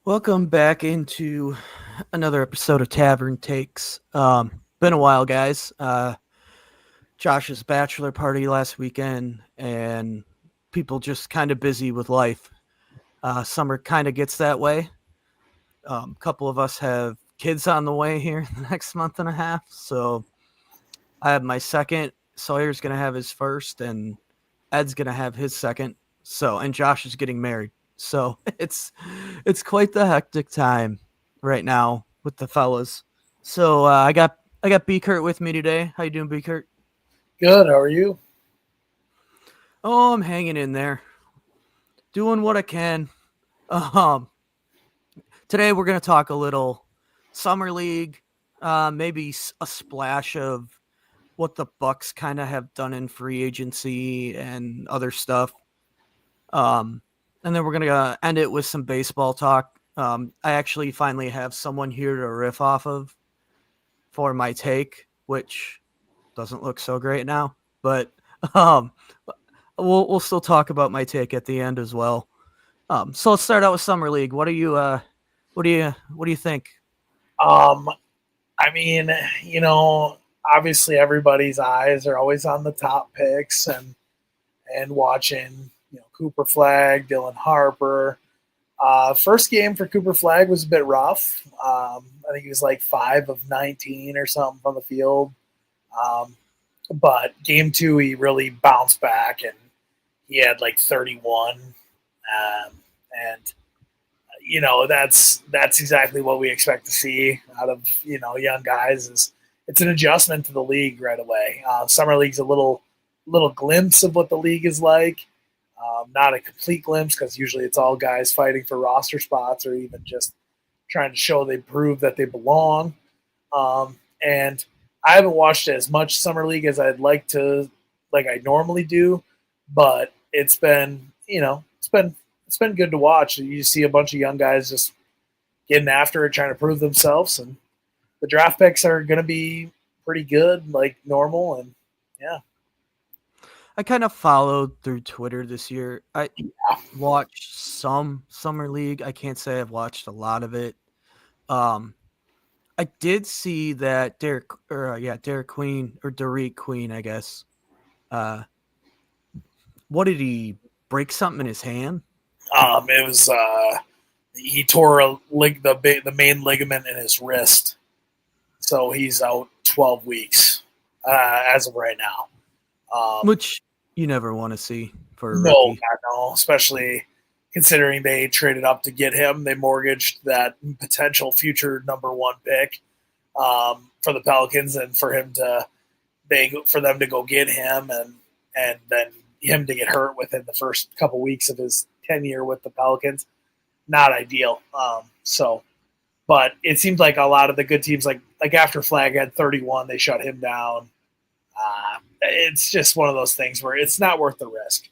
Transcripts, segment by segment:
Welcome back into another episode of Tavern Takes. Been a while, guys. Josh's bachelor party last weekend, and people just kind of busy with life. Summer kind of gets that way. A couple of us have kids on the way here in the next month and a half. So I have my second. Sawyer's gonna have his first, and Ed's gonna have his second. And Josh is getting married. So it's quite the hectic time right now with the fellas. I got Bcurt with me today. How you doing, Bcurt? Good. How are you? Oh, I'm hanging in there, doing what I can. Um, Today we're gonna talk a little summer league, maybe a splash of what the Bucks kind of have done in free agency and other stuff. Um, and then we're gonna end it with some baseball talk. I actually finally have someone here to riff off of for my take, which doesn't look so great now, but um, we'll still talk about my take at the end as well. So let's start out with summer league. What do you think? Um, I mean, obviously everybody's eyes are always on the top picks and watching, Cooper Flag, Dylan Harper. First game for Cooper Flag was a bit rough. I think he was like 5 of 19 or something from the field. But game two, he really bounced back and he had like 31. And that's exactly what we expect to see out of young guys. Is it's an adjustment to the league right away. Summer league's a little glimpse of what the league is like. Not a complete glimpse because usually it's all guys fighting for roster spots or even just trying to show they prove that they belong. And I haven't watched as much summer league as I'd like to, like I normally do, but it's been good to watch. You see a bunch of young guys just getting after it, trying to prove themselves, and the draft picks are going to be pretty good, like normal. And yeah, I kind of followed through Twitter this year. I watched some summer league. I can't say I've watched a lot of it. I did see that Derek Queen or Derek Queen, I guess. Uh, what did he break something in his hand? it was he tore the main ligament in his wrist, so he's out 12 weeks as of right now. Which you never want to see for a No, rookie. no, especially considering they traded up to get him. They mortgaged that potential future number one pick for the Pelicans, and for them to go get him, and then him to get hurt within the first couple weeks of his tenure with the Pelicans, not ideal. But it seems like a lot of the good teams, like after Flag had 31, they shut him down. It's just one of those things where it's not worth the risk.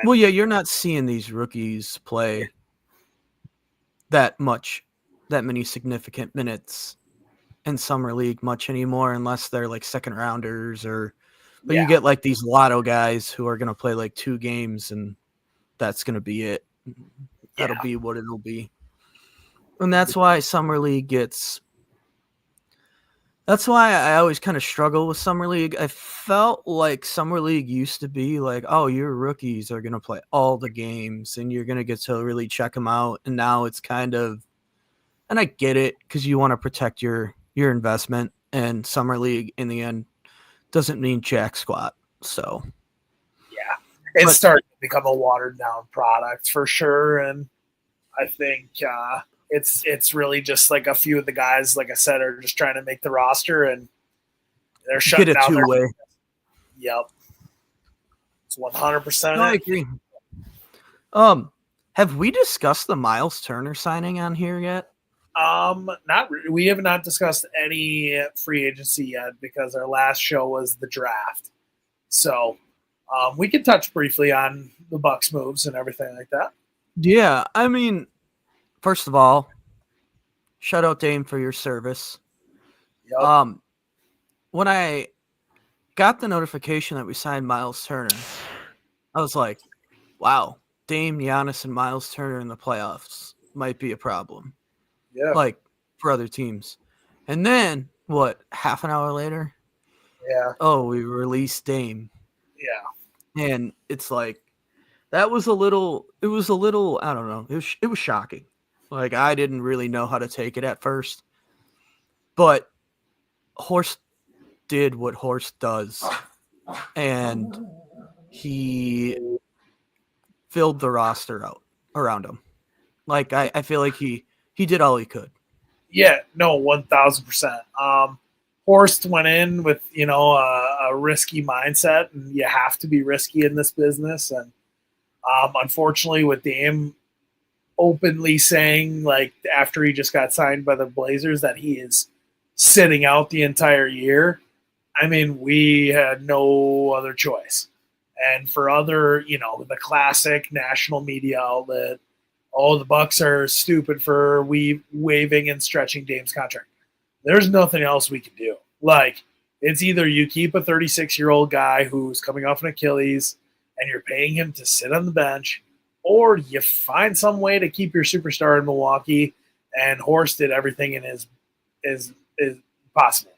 Well, yeah, you're not seeing these rookies play that many significant minutes in summer league much anymore, unless they're like second rounders but you get like these lotto guys who are going to play like 2 games and that's going to be it. That'll be what it'll be. And that's why summer league that's why I always kind of struggle with summer league. I felt like summer league used to be like, oh, your rookies are going to play all the games and you're going to get to really check them out. And now it's kind of, and I get it because you want to protect your investment, and summer league in the end doesn't mean jack squat. So it's starting to become a watered down product for sure. And I think it's really just like a few of the guys, like I said, are just trying to make the roster, and they're shutting down their. Two-way. Yep, it's 100%. No, I agree. Have we discussed the Miles Turner signing on here yet? We have not discussed any free agency yet because our last show was the draft. So we can touch briefly on the Bucks moves and everything like that. Yeah, I mean, first of all, shout out Dame for your service. Yep. When I got the notification that we signed Miles Turner, I was like, wow, Dame, Giannis, and Miles Turner in the playoffs. might be a problem, Yeah. like for other teams. And then what? Half an hour later, Yeah. oh, we released Dame, Yeah. and it's like that was a little. It was a little. I don't know. It was shocking. Like I didn't really know how to take it at first, but Horst did what Horst does, and he filled the roster out around him. Like I feel like he did all he could. Yeah, no, 1,000%. Horst went in with a risky mindset, and you have to be risky in this business. And unfortunately, with Dame openly saying like after he just got signed by the Blazers that he is sitting out the entire year, I mean, we had no other choice. And for other, the classic national media outlet, oh, the Bucks are stupid for waiving and stretching Dame's contract. There's nothing else we can do. Like, it's either you keep a 36-year-old guy who's coming off an Achilles and you're paying him to sit on the bench, or you find some way to keep your superstar in Milwaukee. And Horst did everything in his is possible.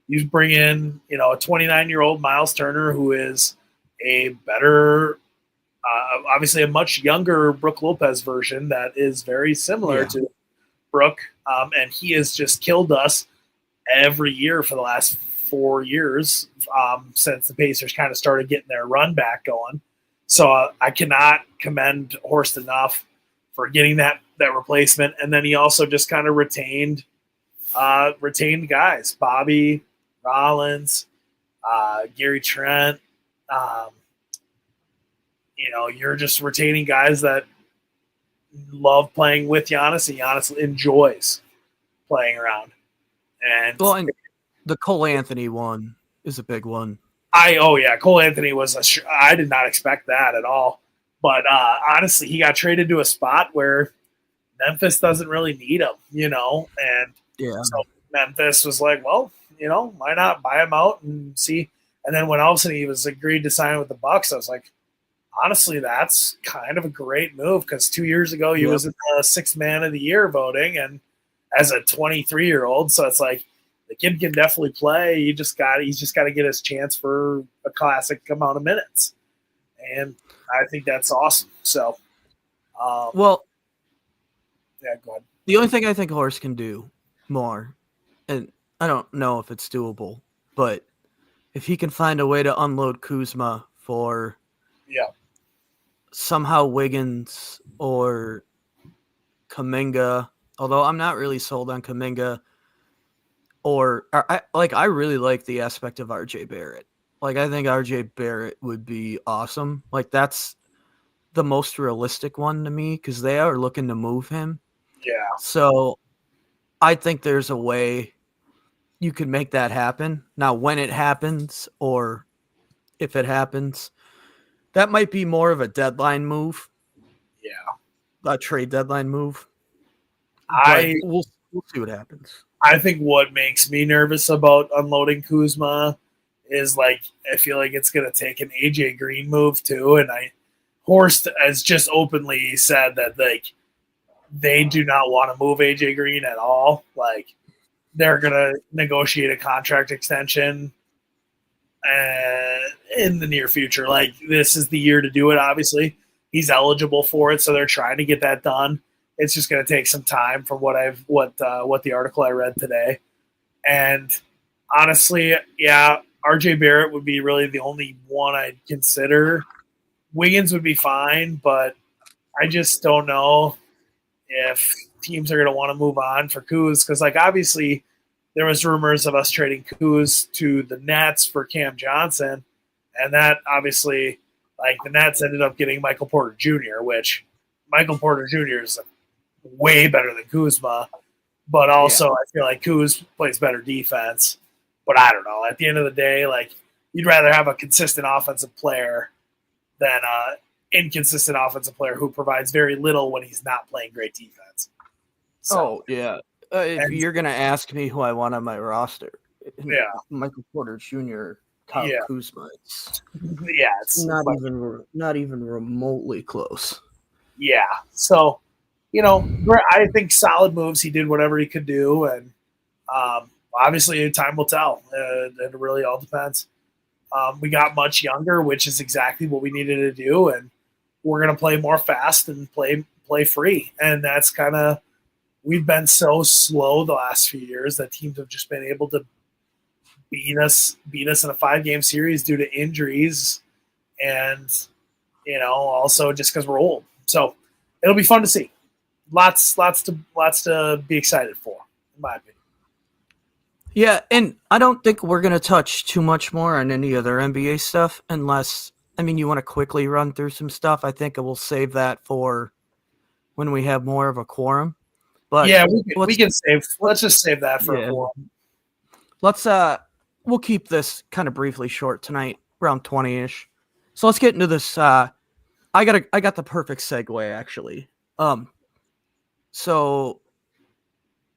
You bring in, a 29-year-old Miles Turner who is a better, obviously a much younger Brook Lopez version that is very similar to Brook, and he has just killed us every year for the last 4 years since the Pacers kind of started getting their run back going. So I cannot commend Horst enough for getting that replacement, and then he also just kind of retained guys, Bobby Rollins, Gary Trent. You're just retaining guys that love playing with Giannis, and Giannis enjoys playing around. And the Cole Anthony one is a big one. Cole Anthony was I did not expect that at all. But honestly, he got traded to a spot where Memphis doesn't really need him, and so Memphis was like, well, why not buy him out and see? And then when all of a sudden he was agreed to sign with the Bucks, I was like, honestly, that's kind of a great move because 2 years ago he was in the Sixth Man of the Year voting, and as a 23-year-old, so it's like the kid can definitely play. He's just got to get his chance for a classic amount of minutes, and I think that's awesome. So, yeah, go ahead. The only thing I think Horst can do more, and I don't know if it's doable, but if he can find a way to unload Kuzma for somehow Wiggins or Kuminga, although I'm not really sold on Kuminga, or I really like the aspect of RJ Barrett. Like I think RJ Barrett would be awesome. Like that's the most realistic one to me because they are looking to move him. Yeah. So I think there's a way you could make that happen. Now, when it happens or if it happens, that might be more of a deadline move. Yeah. A trade deadline move. We'll see what happens. I think what makes me nervous about unloading Kuzma is like I feel like it's going to take an AJ Green move too, and Horst has just openly said that like they do not want to move AJ Green at all. Like they're going to negotiate a contract extension in the near future. Like this is the year to do it. Obviously, he's eligible for it, so they're trying to get that done. It's just going to take some time from what the article I read today. And honestly, RJ Barrett would be really the only one I'd consider. Wiggins would be fine, but I just don't know if teams are going to want to move on for Kuz because, like, obviously there was rumors of us trading Kuz to the Nets for Cam Johnson, and that obviously, like, the Nets ended up getting Michael Porter Jr., which Michael Porter Jr. is way better than Kuzma, but also I feel like Kuz plays better defense. But I don't know. At the end of the day, like you'd rather have a consistent offensive player than an inconsistent offensive player who provides very little when he's not playing great defense. So, if you're gonna ask me who I want on my roster, Michael Porter Jr., Kyle Kuzma. It's not even remotely close. Yeah. So I think solid moves. He did whatever he could do, and obviously time will tell. It really all depends. We got much younger, which is exactly what we needed to do, and we're going to play more fast and play free. And that's kind of we've been so slow the last few years that teams have just been able to beat us in a 5-game series due to injuries and also just because we're old. So it'll be fun to see. Lots to be excited for, in my opinion. Yeah, and I don't think we're going to touch too much more on any other NBA stuff unless, you want to quickly run through some stuff. I think we'll save that for when we have more of a quorum. But yeah, we can save. Let's just save that for a quorum. We'll keep this kind of briefly short tonight, around 20-ish. So let's get into this. I got the perfect segue actually. So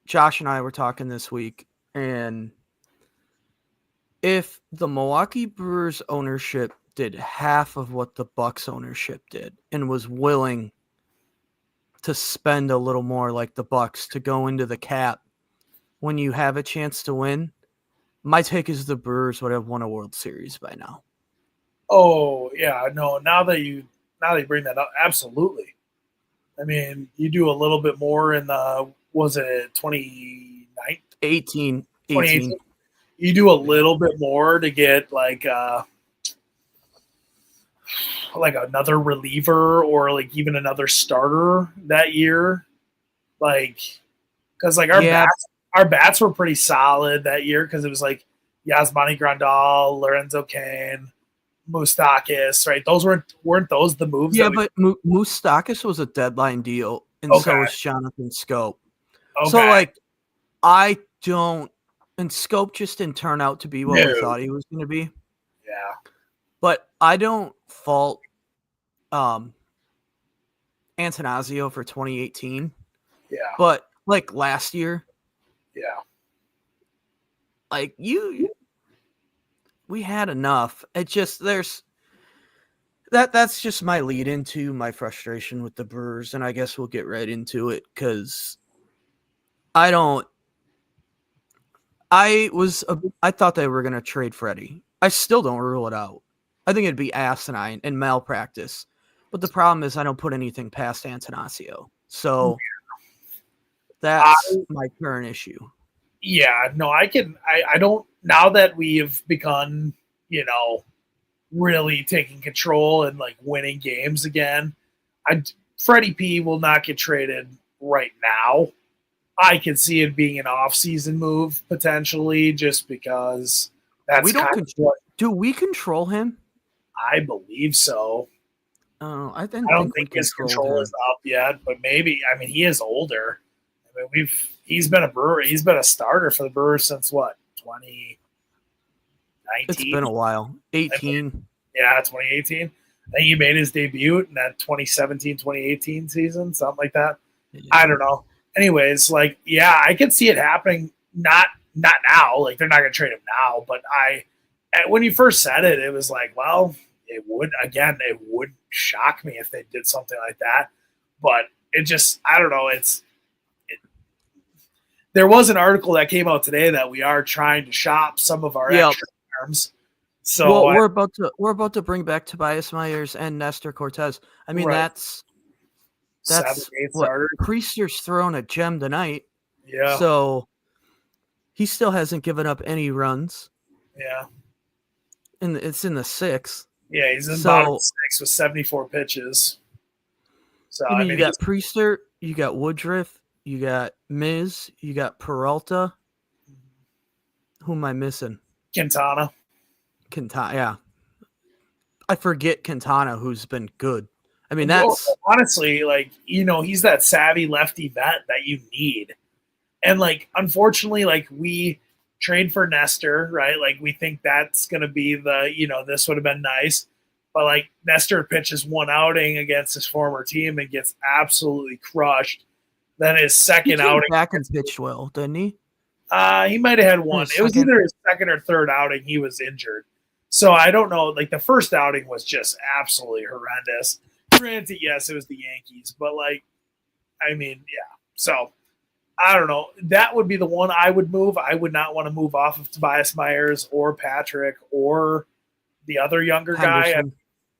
Josh and I were talking this week, and if the Milwaukee Brewers ownership did half of what the Bucks ownership did and was willing to spend a little more like the Bucks to go into the cap when you have a chance to win, my take is the Brewers would have won a World Series by now. Oh yeah, no. Now that you bring that up, absolutely. You do a little bit more in the was it 2018. You do a little bit more to get like another reliever or like even another starter that year, because our bats were pretty solid that year because it was like Yasmani Grandal, Lorenzo Cain, Moustakis, right? Those weren't those the moves? Yeah, but Moustakis was a deadline deal, and so was Jonathan Scope. Okay. So I don't, and Scope just didn't turn out to be what we thought he was going to be. Yeah, but I don't fault Antanasio for 2018. Yeah, but last year, yeah, we had enough. It just that's just my lead into my frustration with the Brewers, and I guess we'll get right into it because I thought they were going to trade Freddie. I still don't rule it out. I think it'd be asinine and malpractice. But the problem is I don't put anything past Antanasio. So that's my current issue. Yeah, no, I don't, now that we have begun, really taking control and winning games again, Freddie P will not get traded right now. I can see it being an off-season move potentially, just because we don't control. Do we control him? I believe so. Oh, I don't think his control is up yet, but maybe. He is older. He's been a Brewer. He's been a starter for the Brewers since what, 2019? It's been a while. 18. Yeah, 2018. I think he made his debut in that 2017-2018 season, something like that. Yeah. I don't know. Anyways, I could see it happening. Not now. They're not going to trade him now. But when you first said it, it was well, it would shock me if they did something like that. But it just, I don't know. There was an article that came out today that we are trying to shop some of our extra arms. So we're about to bring back Tobias Myers and Nestor Cortez. That's what Priester's thrown a gem tonight. Yeah. So he still hasn't given up any runs. Yeah. And it's in the 6th. Yeah, he's in bottom 6 with 74 pitches. So you got Priester, you got Woodruff, you got Miz, you got Peralta. Who am I missing? Quintana, yeah. I forget Quintana, who's been good. That's honestly, he's that savvy lefty vet that you need. And unfortunately, we trade for Nestor, right? We think that's going to be this would have been nice. But Nestor pitches one outing against his former team and gets absolutely crushed. Then his second outing back and pitched well, didn't he? He might have had one. It was either his second or third outing he was injured. So I don't know. The first outing was just absolutely horrendous. Granted, yes, it was the Yankees, but I mean, yeah. So I don't know. That would be the one I would move. I would not want to move off of Tobias Myers or Patrick or the other younger guy,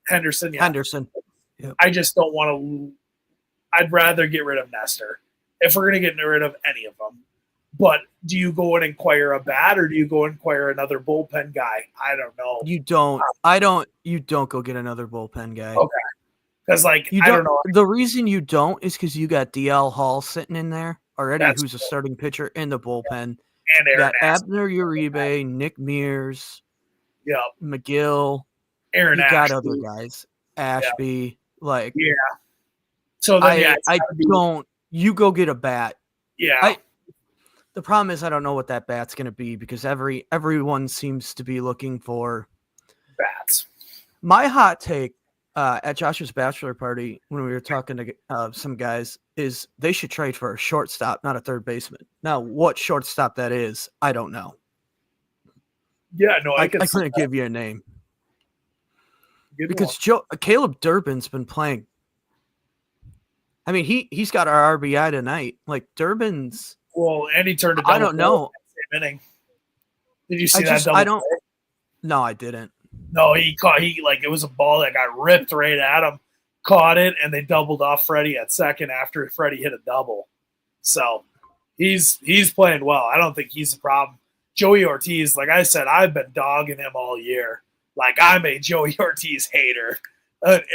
Henderson. Yeah, Henderson. Yep. I just don't want to. I'd rather get rid of Nestor if we're going to get rid of any of them. But do you go and acquire a bat, or do you go and acquire another bullpen guy? I don't know. You don't. I don't. You don't go get another bullpen guy. Okay. Because I don't know. The reason you don't is because you got DL Hall sitting in there already, That's who's a starting pitcher in the bullpen. And Aaron got Abner Uribe, Nick Mears, McGill. Aaron you Ashby. Got other guys, Ashby. Like So then, I don't. You go get a bat. Yeah. The problem is I don't know what that bat's going to be because everyone seems to be looking for bats. My hot take at Josh's bachelor party when we were talking to some guys is they should trade for a shortstop, not a third baseman. Now, what shortstop that is, I don't know. Yeah, no, I couldn't give you a name. Because Caleb Durbin's been playing. I mean, he's got our RBI tonight. Like Durbin's. Well, and he turned it. I don't know. Same inning. Did you see that? I don't. Play? No, I didn't. No, he it was a ball that got ripped right at him. Caught it, and they doubled off Freddie at second after Freddie hit a double. So he's playing well. I don't think he's the problem. Joey Ortiz, like I said, I've been dogging him all year. Like I'm a Joey Ortiz hater. But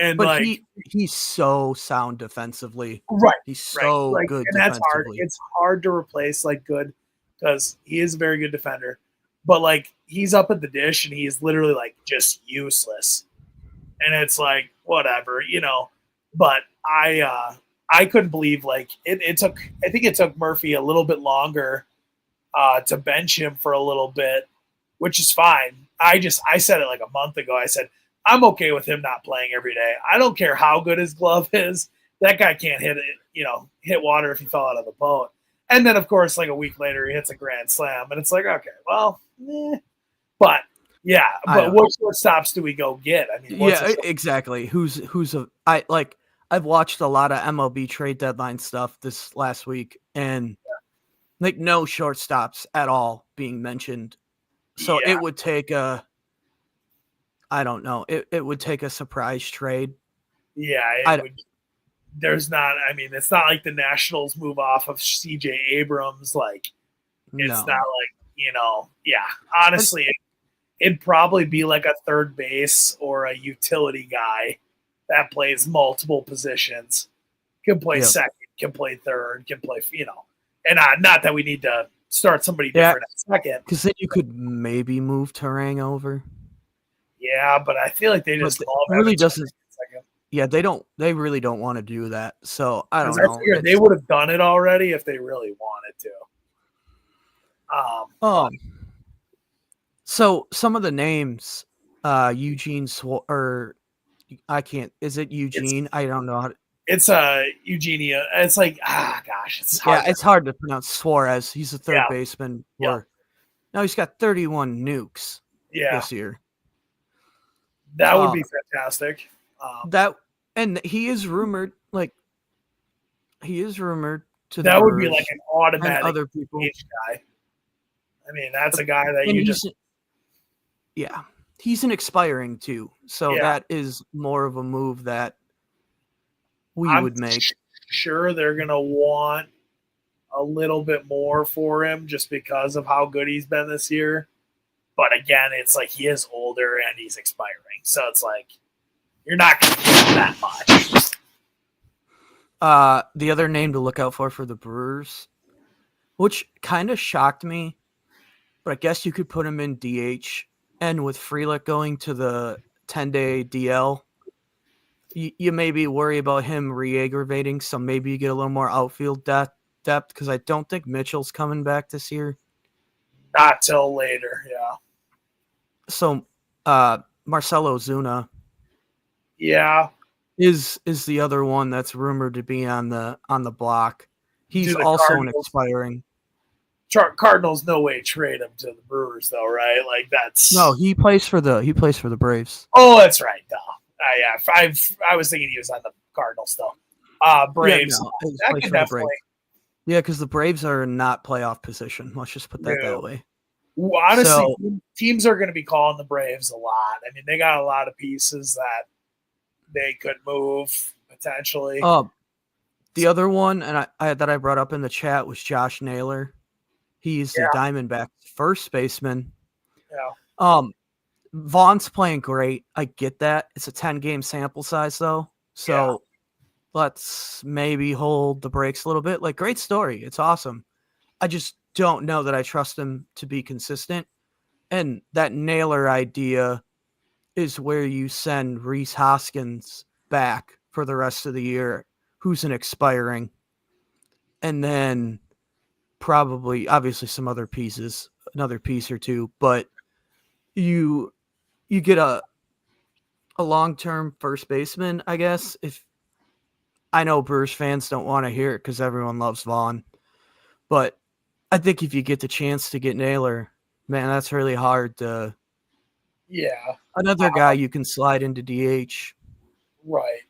he's so sound defensively. Right. He's so good. And that's hard. It's hard to replace good because he is a very good defender. But he's up at the dish and he's literally just useless. And it's whatever, But I couldn't believe it took I think it took Murphy a little bit longer to bench him for a little bit, which is fine. I said it a month ago. I said I'm okay with him not playing every day. I don't care how good his glove is. That guy can't hit it, hit water if he fell out of the boat. And then, of course, a week later, he hits a grand slam. And it's okay, well, But, yeah, but what shortstops do we go get? I mean, exactly. I've watched a lot of MLB trade deadline stuff this last week, and no shortstops at all being mentioned. So it would take I don't know. It would take a surprise trade. Yeah, there's not. I mean, it's not like the Nationals move off of C.J. Abrams. It's not Yeah, honestly, it'd probably be a third base or a utility guy that plays multiple positions. Can play second, can play third, can play. And not that we need to start somebody different at second. Because then you could maybe move Terang over. Yeah, but I feel they just really doesn't. Yeah, they really don't want to do that. So I don't know. They would have done it already if they really wanted to. So some of the names, Eugene I can't. Is it Eugene? I don't know how to. It's Eugenia. It's gosh, it's hard. Yeah, it's hard to pronounce. Suarez. He's a third baseman. Now he's got 31 nukes this year. That would be fantastic. And he is rumored to that would be an automatic other people. Guy. I mean, that's a guy that he's an expiring too. So that is more of a move that we would make. Sure, they're gonna want a little bit more for him just because of how good he's been this year. But again, it's he is older and he's expiring. So it's you're not going to get that much. The other name to look out for the Brewers, which kind of shocked me, but I guess you could put him in DH. And with Frelick going to the 10-day DL, you maybe worry about him re-aggravating. So maybe you get a little more outfield depth because I don't think Mitchell's coming back this year. Not till later, yeah. So Marcelo Zuna is the other one that's rumored to be on the block. He's also an expiring. Cardinals no way trade him to the Brewers though, right? That's no. He plays for the Braves. Oh, that's right. I was thinking he was on the Cardinals though. Braves. no, it's That place could for the definitely. Braves. Yeah, because the Braves are not playoff position. Let's just put that No. way. Well, honestly, So, teams are going to be calling the Braves a lot. I mean, they got a lot of pieces that they could move potentially. uh, the other one, and I that I brought up in the chat was Josh Naylor. He's the Yeah, Diamondbacks first baseman. yeah, Um, Vaughn's playing great. I get that. It's a 10-game sample size though. yeah, So let's maybe hold the brakes a little bit. Like, great story. It's awesome. I just don't know that I trust him to be consistent. And that Naylor idea is where you send Reese Hoskins back for the rest of the year, who's an expiring, and then probably obviously some other pieces, another piece or two, but you get a long-term first baseman, I guess. If I know Brewers fans don't want to hear it because everyone loves Vaughn, but I think if you get the chance to get Naylor, man, that's really hard to. yeah. Another guy you can slide into DH. Right.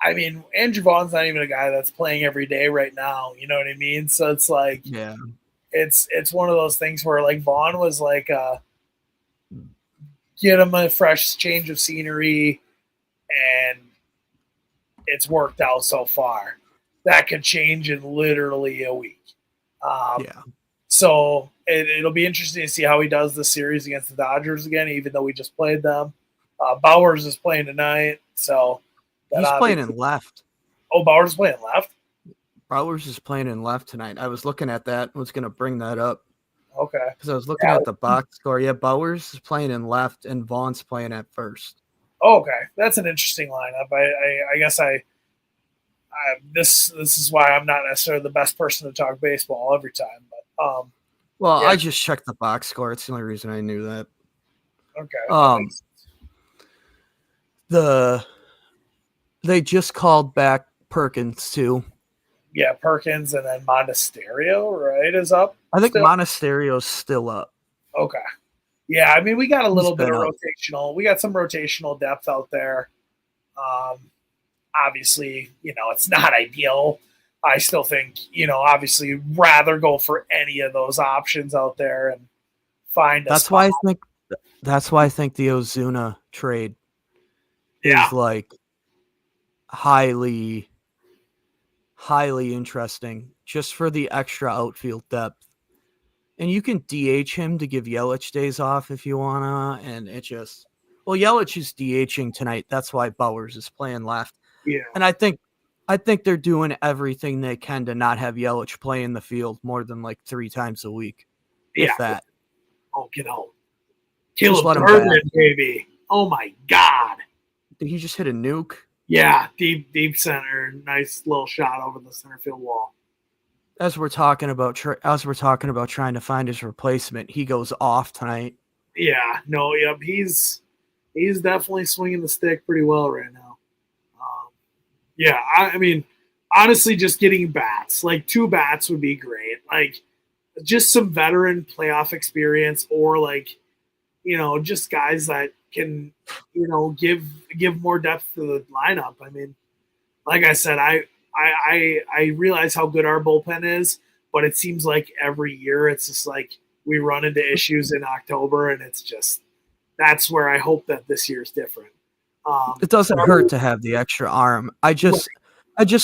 I mean, Andrew Vaughn's not even a guy that's playing every day right now. You know what I mean? So it's like Yeah. it's one of those things where like Vaughn was like, get him a fresh change of scenery, and it's worked out so far. That could change in literally a week. Yeah. So it'll be interesting to see how he does this series against the Dodgers again, even though we just played them. Bowers is playing tonight, so that He's playing obviously. in left. Oh, Bowers is playing left. Bowers is playing in left tonight. I was looking at that. I was going to bring that up Okay. because I was looking Yeah. at the box score. Yeah, Bowers is playing in left and Vaughn's playing at first. Oh, okay, that's an interesting lineup. I guess this is why I'm not necessarily the best person to talk baseball every time, but Well, yeah. I just checked the box score. It's the only reason I knew that. Okay. That makes The they just called back Perkins too. Yeah, Perkins and then Monasterio, right, is up I think still. Monasterio's still up. Okay. Yeah, I mean we got a He's little bit been of up. rotational. We got some rotational depth out there. Um, obviously, it's not ideal. I still think, obviously rather go for any of those options out there and find a That's spot. why I think the Ozuna trade Yeah. is like highly interesting just for the extra outfield depth. And you can DH him to give Yelich days off if you wanna. And it just Yelich is DHing tonight. That's why Bowers is playing left. Yeah. And I think they're doing everything they can to not have Yelich play in the field more than like 3 times a week, Yeah. if that. Oh, get out. Just Caleb let him Turner, bat. baby. Oh my God. Did he just hit a nuke? Yeah, deep center, nice little shot over the center field wall. As we're talking about trying to find his replacement, he goes off tonight. Yeah, no, yep, he's definitely swinging the stick pretty well right now. Yeah, I mean, honestly, just getting bats, like 2 bats would be great. Like just some veteran playoff experience, or like just guys that can give more depth to the lineup. I mean, like I said, I realize how good our bullpen is, but it seems like every year it's just like we run into issues in October, and it's just that's where I hope that this year is different. It doesn't hurt to have the extra arm. I just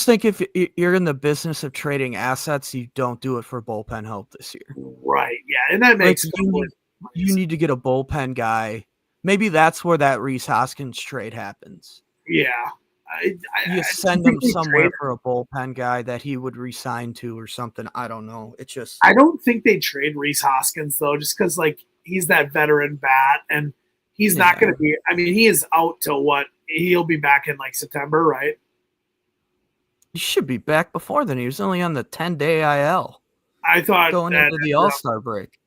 think if you're in the business of trading assets, you don't do it for bullpen help this year. Right. Yeah, and that makes you need to get a bullpen guy. Maybe that's where that Reese Hoskins trade happens. Yeah. You send him somewhere for a bullpen guy that he would resign to or something. I don't know. It's just I don't think they trade Reese Hoskins though, just because like he's that veteran bat, and he's not going to be. I mean, he is out till what? He'll be back in like September, right? He should be back before then. He was only on the 10-day IL. I thought going into the All-Star break.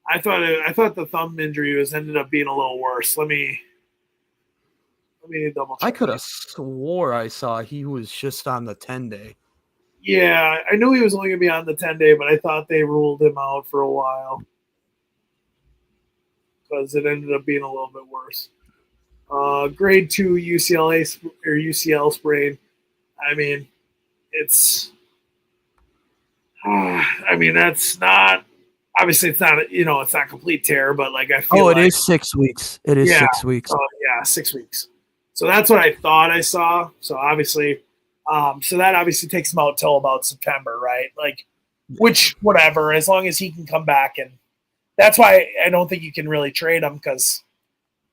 I thought the thumb injury ended up being a little worse. Let me double check. I could have swore I saw he was just on the 10-day. Yeah, I knew he was only going to be on the 10-day, but I thought they ruled him out for a while because it ended up being a little bit worse. Grade 2 UCL sprain. I mean, it's. I mean, that's not obviously it's not it's not complete terror, but like I feel Oh, it like is 6 weeks. It is yeah, 6 weeks. yeah, 6 weeks. So that's what I thought I saw. So obviously, so that obviously takes him out till about September, right? Like, which whatever, as long as he can come back, and that's why I don't think you can really trade him because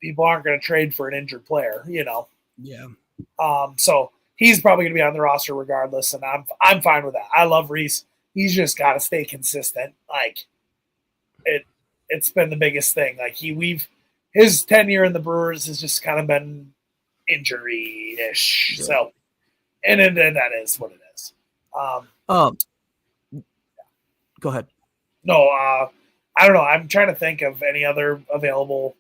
people aren't going to trade for an injured player, Yeah. So he's probably going to be on the roster regardless, and I'm fine with that. I love Reese. He's just got to stay consistent. Like it's been the biggest thing. Like his tenure in the Brewers has just kind of been injury ish. Yeah. So and that is what it is. Go ahead. No, I don't know. I'm trying to think of any other available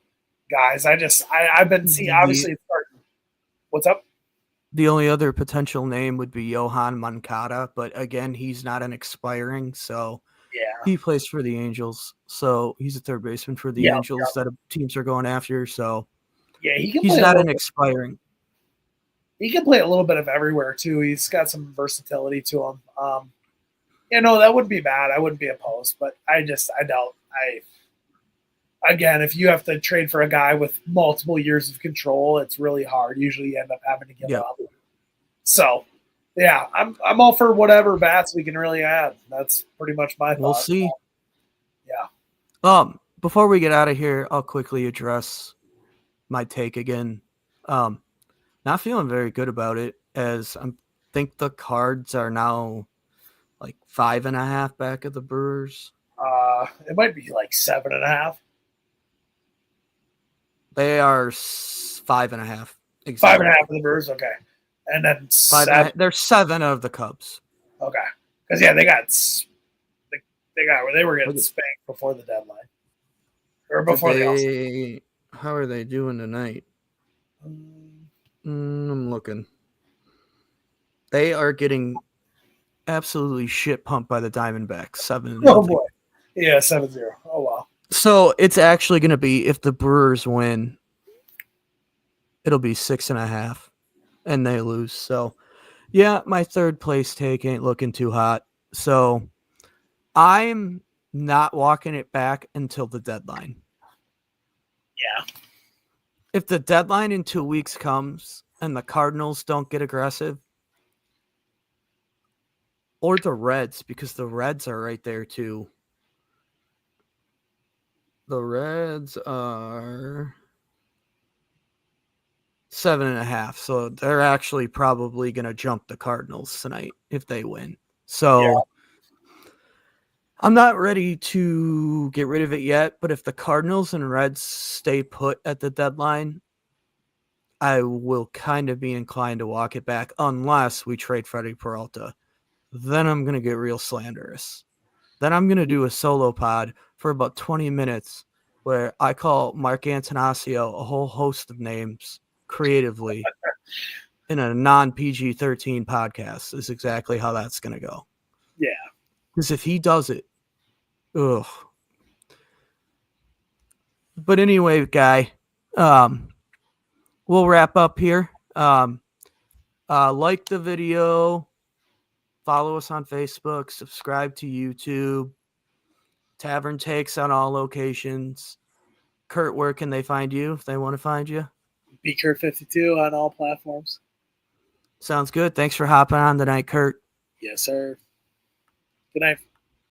guys. I've been seeing obviously it's starting. What's up? The only other potential name would be Johan Moncada, but again, he's not an expiring, so Yeah. he plays for the Angels. So he's a third baseman for the Angels that teams are going after. So yeah, he's not an expiring. He can play a little bit of everywhere too. He's got some versatility to him. That wouldn't be bad. I wouldn't be opposed, but I doubt. Again, if you have to trade for a guy with multiple years of control, it's really hard. Usually, you end up having to give up. So, yeah, I'm all for whatever bats we can really add. That's pretty much my thought. We'll see. Yeah. Before we get out of here, I'll quickly address my take again. Not feeling very good about it, as I think the Cards are now like 5.5 back of the Brewers. It might be like 7.5. They are 5.5. Exactly. 5.5 of the Brewers, okay. And then 7. They're 7 of the Cubs. Okay, because yeah, they were getting spanked before the deadline or before the How are they doing tonight? I'm looking. They are getting absolutely shit pumped by the Diamondbacks. 7-0. Oh boy, yeah, 7-0. Oh wow. So it's actually going to be, if the Brewers win, it'll be 6.5, and they lose. So yeah, my third place take ain't looking too hot. So I'm not walking it back until the deadline. Yeah. If the deadline in 2 weeks comes and the Cardinals don't get aggressive, or the Reds, because the Reds are right there too. The Reds are 7.5, so they're actually probably going to jump the Cardinals tonight if they win. So I'm not ready to get rid of it yet, but if the Cardinals and Reds stay put at the deadline, I will kind of be inclined to walk it back unless we trade Freddie Peralta. Then I'm going to get real slanderous. Then I'm going to do a solo pod for about 20 minutes where I call Mark Antanasio a whole host of names creatively in a non-PG-13 podcast is exactly how that's going to go. Yeah. Because if he does it, ugh. But anyway, Guy, we'll wrap up here. Like the video, follow us on Facebook, subscribe to YouTube, Tavern Takes on all locations. Curt, where can they find you if they want to find you? Bcurt 52 on all platforms. Sounds good. Thanks for hopping on tonight, Curt. Yes, sir. Good night.